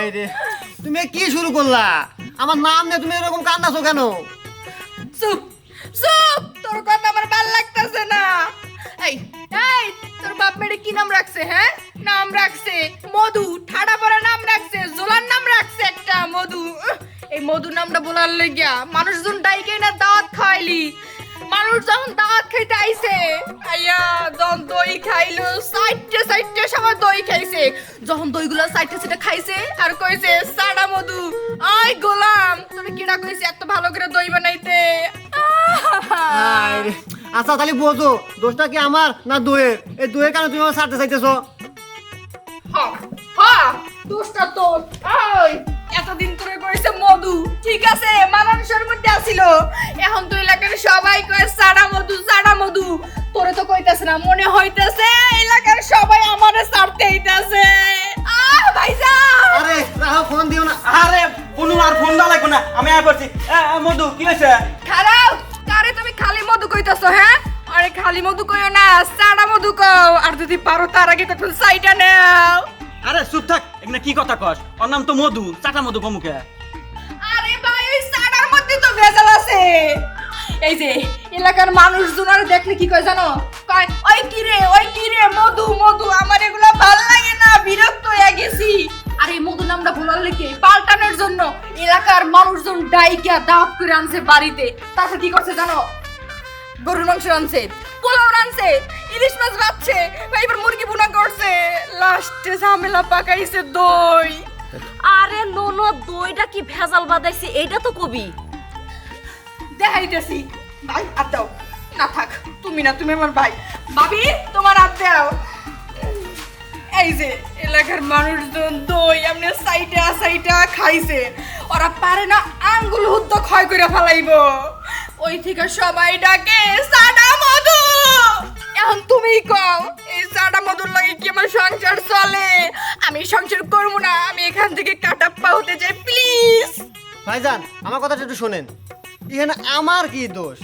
হায় রে, তুমি কি শুরু করলা? আমার নাম নিয়ে তুমি এরকম কান্দাছো কেন? চুপ চুপ, তোর কথা আমার ভাল লাগতেছে না। এই এই, তোর বাপ মেরে কি নাম রাখছে? হ্যাঁ, নাম রাখছে মধু, ঠাডা পড়া নাম রাখছে, জোলার নাম রাখছে একটা মধু। এই মধু নামটা বলার লেগিয়া মানুষজন ডাইকে না দাওয়াত খাইলি। মানুষ যখন দাওয়াত খাইতে আইছে, আইয়া যখন দই খাইলো, সাইডে সবাই দই খাইছে। যখন দইগুলো সাইডে খাইছে আর কইছে সাড়া মধু, আই গোলাম তোরে কিডা কইছে এত ভালো করে দই বানাইতে? হায় রে, আচ্ছা তাহলে বোঝো দোষটা কি আমার না দইয়ের? এই দইয়ের কারণে তুমি আমার ছাড়তে চাইতেছো? দোষটা তোর। ওই এতদিন ধরে কইছে মধু, ঠিক আছে মানুষের মধ্যে আসিল, এখন তুই এলাকার সবাই কয় সাড়া মধু সাড়া মধু। তোরে তো কইতাছে না, মনে হইতাছে এলাকার সবাই আমারে ছাড়তে হইতাছে। ভাইজান, আরে রাহো, ফোন দিও না। আরে কোনো আর ফোন দেওয়া লাগবে না, আমি আয় করছি। মধু কি হয়েছে? খারাপ কারে তুমি খালি মধু কইতাছো? হ্যাঁ, আরে খালি মধু কইও না, সাড়া মধু কও। আর যদি পারো তার আগে একটু সাইডা নাও। আরে চুপ থাক, এখানে কি কথা কস? ওর নাম তো মধু, চাটা মধু কমুকে। আরে ভাই, ওই সাড়ার মধ্যে তো ভেজাল আছে। এই যে এলাকার মানুষজন আর দেখলে কি কয় জানো? কয় ওই কি রে মধু মধু, আমার এগুলো ভাল লাগে না, বিরক্ত হয়ে গেছি। আর এই মধু নামটা ভুলার লেগে পাল্টানোর জন্য এলাকার মানুষজন ডাইকা দাপ করে আনছে বাড়িতে। তারপর কি করছে জানো? গরুর মাংস আনছে, পোলাও আনছে, ইলিশ মাছ ভাজছে, এবার মুরগি ভুনা করছে, লাস্টে ঝামেলা পাকাইছে দই। আরে নোনো, দইটা কি ভেজাল বাদাইছে এইটা তো কবি। দেখাইতেছি ভাই, আর দাও না, থাক তুমি না, তুমি আমার ভাই। ভাবি তোমার হাত দাও। এই যে এলাকার মানুষজন দই এমনি সাইটা খাইছে, ওরা পারে না আঙ্গুল হুদ্দ ক্ষয় করে ফেলাইবো। ওই থেকে সবাই ডাকে সাদা মধু। এখন তুমি কও, এই সাদা মধুর লাগে কি আমার সংসার চলে? আমি সংসার করবো না, আমি এখান থেকে কাটাপ্পা হতে চাই, প্লিজ। ভাইজান, আমার কথাটা একটু শোনেন। এখানে আমার কি দোষ?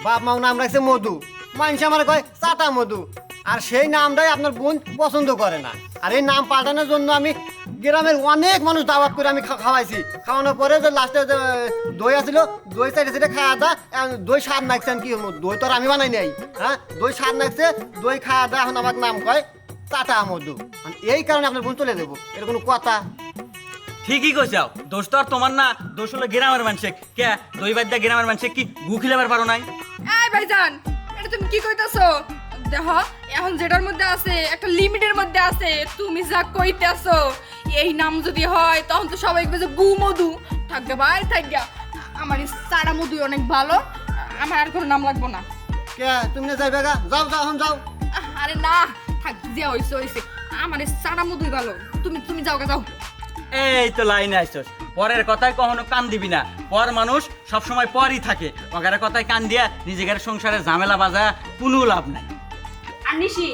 বাপ মাও নাম রাখছে মধু, মানুষ আমার কয় চাটা মধু, আর সেই নামটাই আপনার বোন পছন্দ করে না। আর এই নাম পাল্টানোর জন্য আমি গ্রামের অনেক মানুষ দাওয়াত করে আমি খাওয়াইছি। খাওয়ানোর পরে যে লাস্টে দই আসছিল, দই সাইডে খাওয়া দা, দই স্বাদ নাকছেন কি? দই তো আর আমি বানাই নাই, হ্যাঁ? দই স্বাদ নাকছে, দই খাওয়া দা, এখন আমার নাম কয় চাটা মধু। এই কারণে আপনার বোন চলে দেবো, এর কোনো কথা? ঠিকই কইছাও, দোষ তো আর তোমার না, দোষ হলো গ্রামের মানুষে। কে দই বাদ দিয়া গ্রামের মানুষে কি গু খিলাবার পারো নাই? এই ভাইজান, এটা তুমি কি কইতাছো? দেখো এখন যেটার মধ্যে আছে একটা লিমিটের মধ্যে আছে, তুমি যা কইতাছো এই নাম যদি হয় তখন তো সবাই বলবে গু মধু। থাকবে ভাই, থাকবে। আমার এই সাড়া মধু অনেক ভালো, আমার আর কোনো নাম লাগবো না। কে তুমি না যাইবে গা? যাও যাও, এখন যাও। আরে না, থাক, যে হইছে আমার এই সাড়া মধুই ভালো। তুমি যাও গা, যাও। এই তো লাইনে আইছস, পরের কথায় কখনো কান দিবি না। পর মানুষ সবসময় পরই থাকে, ওগারের কথায় কান দিয়া নিজেদের সংসারে ঝামেলা বাজা কোনো লাভ নাই। আর নিশি,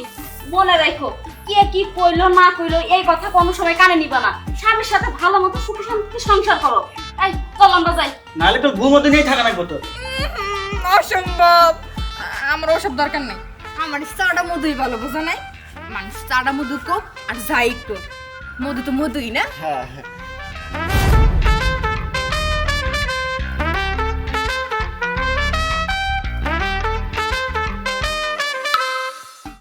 মনে রাখো, কে কি কইলো না কইলো এই কথা কোনো সময় কানে নিবা না। স্বামীর সাথে ভালো মতো সুখে শান্তিতে সংসার করো। এই চল আমরা যাই। নাহলে তো ঘুমোতে নিয়েই থাকা লাগবো তোর। অসম্ভব, আমার ওসব দরকার নেই। আমার সাড়া মধুই ভালো, বোঝা নাই? মানুষ সাড়া মধু কোক আর যাই কোক, মধু তো মধুই না। হ্যাঁ